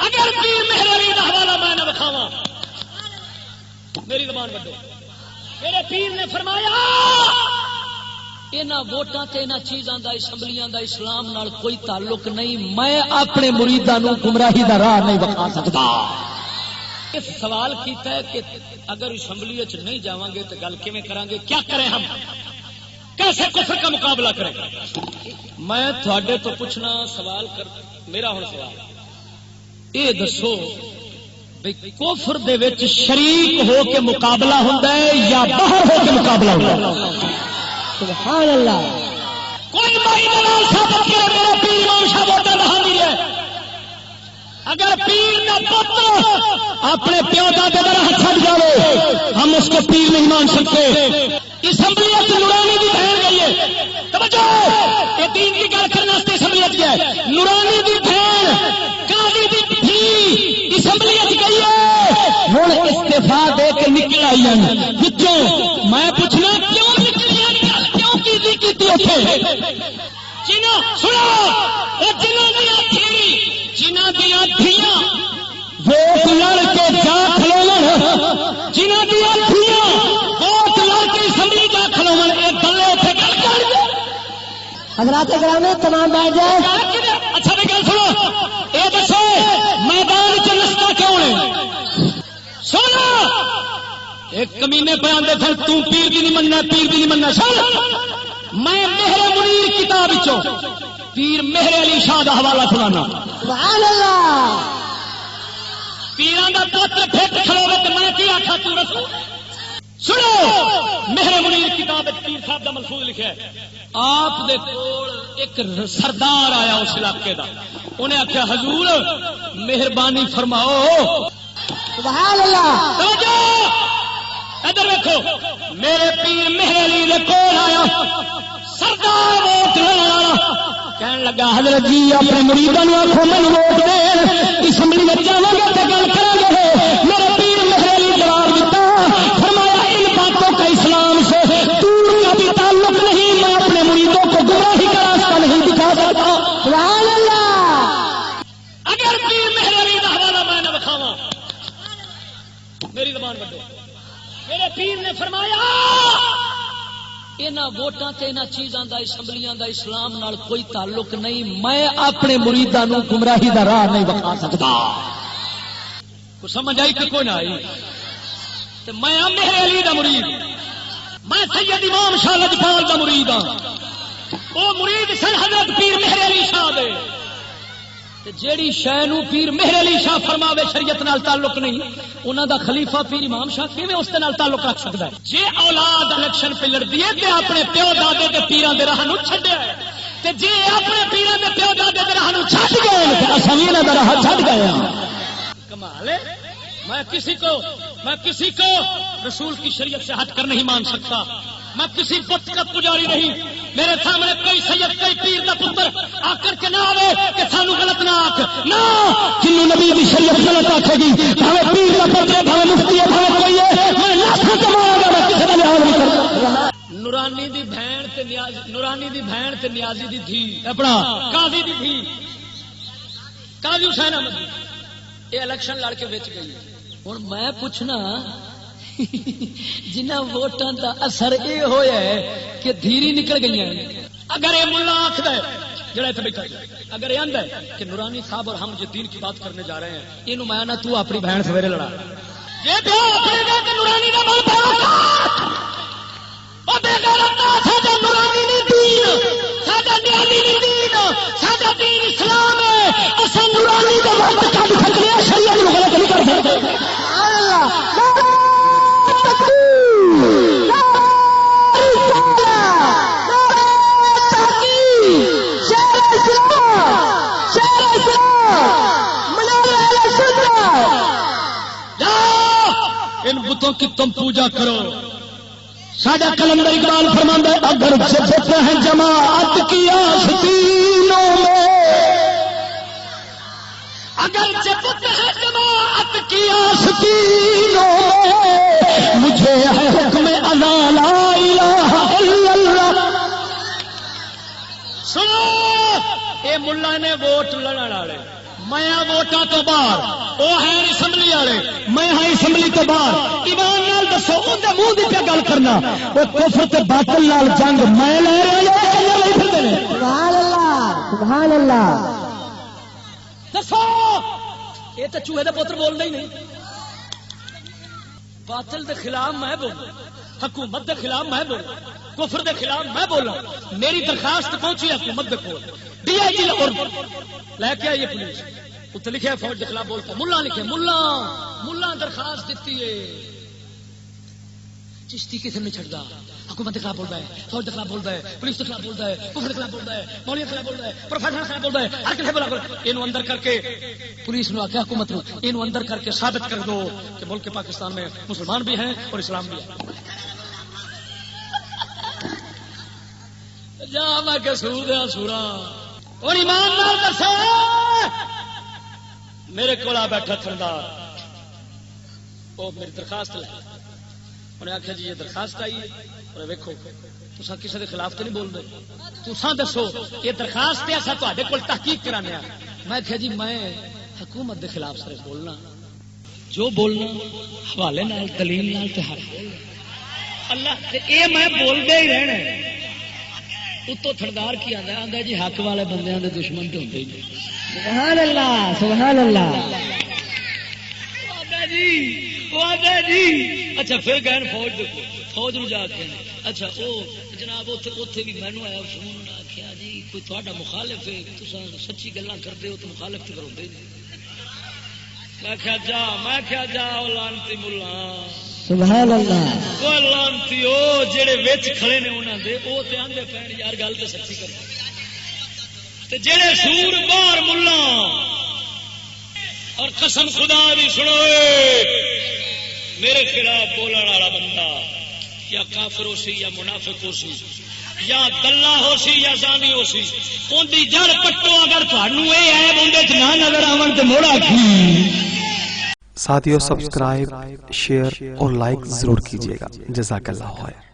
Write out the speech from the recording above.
اگر پیر مہر علی دا حوالہ میں نہ بکھاواں میری زبان بڑھو میرے پیر نے فرمایا انہاں ووٹاں تے انہاں چیزاں دا اسمبلیاں دا اسلام نال کوئی تعلق نہیں، میں اپنے مریداں نوں گمراہی دا راہ نہیں بکھا سکتا۔ اس سوال کیتا ہے کہ اگر اسمبلی وچ نہیں جاواں گے تو گل کیویں کران گے، کیا کریں ہم، کیسے کفر کا مقابلہ کریں؟ میں تھوڑے تو پوچھنا سوال کر میرا ہن سوال اے دسو بھئی کفر دے وچ شریک ہو کے مقابلہ ہوندا ہے یا باہر ہو کے مقابلہ ہوندا ہے؟ سبحان اللہ۔ کوئی بھائی دلال ثابت کرے میرا پیر امام شاہ ووٹاں دا حامی ہے، اگر پیر کا پتر اپنے پیو دادے کا راہ چھڈ جائے ہم اس کو پیر نہیں مان سکتے۔ اسمبلی نورانی کی بہن گئی ہے، توجہ یہ دین کی گل کرنے اسمبلی گیا ہے، نورانی کی بہن قاضی دی تھی اسمبلی گئی ہے، ہوں استعفا دے کے نکل آئی ہیں بچوں۔ میں پوچھنا کیوں نکلی کیوں کی جنہوں سنو جنہوں دیا تھی جنہ دیا دھیاں ووٹ لڑ کے جا کھلو جنہ دیا دھیاں ووٹ لڑ کے اسمبلی جا کھلو یہ گلے اتنے گل کر حضرات گرامی تمام بیٹھ جائے۔ اچھا بھی گل سنو یہ دسو میدان چ نستا کیوں ہے؟ سنو ایک کمینے پہ آدھے پھر تم پیر بھی نہیں مننا پیر بھی نہیں مننا۔ سن میں مہر منیر کتاب پیر مہر علی شاہ کا حوالہ سنانا۔ سبحان اللہ۔ پیران کا پتر پھٹ کھڑوے تو میں کی آخا تو رسول سنو مہر منیر کتاب پیر صاحب کا ملفوظ لکھا ہے۔ آپ دے کول ایک سردار آیا اس علاقے دا، انہیں آخیا حضور مہربانی فرماؤ۔ سبحان اللہ۔ ادھر دیکھو میرے پیر مہر علی دے کول آیا سردار ووٹ لینا کہنے لگا حضرت جی اپنے مریداں نوں آکھو مینوں ووٹ دے اسمبلی میں جاواں گے تے گل کریں گے۔ میرے پیر مہر علی جواب دیتا فرمایا ان باتوں کا اسلام سے دور کا بھی تعلق نہیں، میں اپنے مریدوں کو گمراہی کا راستہ نہیں دکھا سکتا۔ سبحان اللہ۔ اگر پیر مہر علی دا حوالہ میں نہ بکھاواں میری زبان بڑھو میرے پیر نے فرمایا انہاں ووٹاں تے انہاں چیزاں دا اسمبلیاں دا اسلام نال کوئی تعلق نہیں، میں اپنے مریداں نوں گمراہی دا راہ نہیں بکھا سکتا۔ کو سمجھ آئی کہ کوئی نہ آئی؟ تے میں مہر علی دا مرید، میں سید امام شاہ لجپال دا مرید ہاں، وہ مرید سن حضرت پیر مہر علی شاہ دے۔ جیڑی شے نو پیر مہر علی شاہ فرماوے شریعت نال تعلق نہیں، انہاں دا خلیفہ پیر امام شاہ کیویں اس دے نال تعلق رکھ سکدا ہے؟ جے اولاد الیکشن پہ لڑدی ہے تے اپنے پیو دادے تے پیراں دے راہ نو چھڈیا ہے، تے جے اپنے پیراں دے پیو دادے دے راہ نو چھڈ گئے تے اساں وی انہاں دا راہ چھڈ گئے ہاں۔ کمال ہے۔ میں کسی کو رسول کی شریعت سے ہٹ کر نہیں مان سکتا، میں کسی بت کا پجاری نہیں۔ میرے سامنے کوئی سید کوئی پیر کا پتر آ کر کے نہ آئے کہ سانو غلط نہ آکھ، نہ جنوں نبی کی شریعت غلط آکھے گی بھاوے پیر کا پتر ہے بھاوے مفتی ہے بھاوے کوئی ہے میں لاکھوں کماؤں گا، میں کسی کا لحاظ نہیں کرتا۔ نورانی دی بہن تے نیازی، نورانی دی بہن تے نیازی دی دھی اپنا قاضی دی دھی قاضی حسین احمد یہ الیکشن لڑ کے وچ گئی۔ ہوں میں پوچھنا جنہ ووٹاں دا اثر یہ ہوا ہے کہ دھیری نکل گئی ہیں۔ اگر یہ ملا آخر ہے جڑا اتنے بیٹھا اگر یہ آندا ہے کہ نورانی صاحب اور ہم جو دین کی بات کرنے جا رہے ہیں یہ میں تو اپنی بہن سویرے لڑا یہ تو اپنے دے کہ نورانی دا بل پڑا او بے غیرتا ساڈا نورانی نہیں دین ساڈا نیازی نہیں دین ساڈا دین اسلام ہے، اساں نورانی دا بل کڈ سکدے ہاں، شریعت نوں غلط نہیں کر سکتے۔ سبحان اللہ۔ ان بتوں کی تم پوجا کرو۔ ساڈا کلندر اقبال فرماندا ہے اگر جبت ہے جماعت کی آستینوں میں، اگر جبت ہے جماعت کی آستینوں میں، مجھے ہے حکم اذا لا الہ الا اللہ۔ سنو اے ملا نے ووٹ لڑن والے میں ووٹاں تو باہر، وہ ہے اسمبلی والے، میں ہاں اسمبلی تو باہر، ایمان نال دسو اندر منہ دی پہ گل کرنا، وہ کفر تے باطل نال جنگ میں لے رہا یا نہیں پھرتے ہیں؟ سبحان اللہ سبحان اللہ دسو یہ تو چوہے دے پتر بولنا ہی نہیں. باطل دے خلاف میں بولوں، حکومت دے خلاف میں بولوں، کفر دے خلاف میں بولا. میری درخواست پہنچی حکومت دے کول، ڈی آئی جی لے کے آئیے پولیس، اتنے لکھے فوج کے خلاف بولتا، ملا لکھے ملا درخواست دیتی ہے. چشتی کسی نہیں چھڑتا، حکومت کے خلاف بولتا ہے، فوج کے خلاف بولتا ہے، پولیس کے خلاف بولتا ہے، کفر کے خلاف بولتا ہے، مولوی کے خلاف بولتا ہے، پروفیسر کے خلاف بولتا ہے، ہر کسی بولا یہ اندر کر کے پولیس نے آخیا حکومت نے یہ اندر کر کے ثابت کر دو کہ ملک پاکستان میں مسلمان بھی ہیں اور اسلام بھی ہے. جا میں کہ سور دیا سورا اور ایمان نال دسو میرے کو بیٹھا تھندار وہ میری درخواست لے انہیں آخیا جی یہ درخواست آئی ہے اور ویکو تسا کسی کے خلاف تو نہیں بول رہے تسا دسو یہ درخواست ہے اصا تے کول تحقیق کرانے. میں آخیا جی میں حکومت کے خلاف صرف بولنا جو بولنا حوالے نال دلیل نال تے حق اللہ یہ میں بولدے ہی رہنا. اتو تھردار کی آتا آتا جی حق والے بندیاں دے دشمن تو ہوتے ہی نہیں. سبحان اللہ سبحان اللہ جی اچھا پھر گئے فوج نو جا کے اچھا وہ جناب اتنے بھی مینو آیا فون آخیا جی کوئی تھوڑا مخالف ہے تصا سچی گلا کرتے ہو تو مخالف تو کرو نہیں. میں کیا جا لانتی ملا سبحان اللہ وہ لانتی وہ جڑے وچ کھڑے نے انہوں دے وہ تے آندے پین یار گل تو سچی کر تے جڑے سور باہر ملا اور قسم خدا دی سنو میرے خلاف بولن والا بندہ یا کافر ہو سی یا منافق ہو سی یا دلہ ہو سی یا زانی ہو سی ان دی جڑ پٹو اگر تھانوں اے عیب اون وچ نہ نظر آون تے موڑا کی. ساتھیو سبسکرائب شیئر اور لائک ضرور کیجیے گا. جزاک اللہ خیر.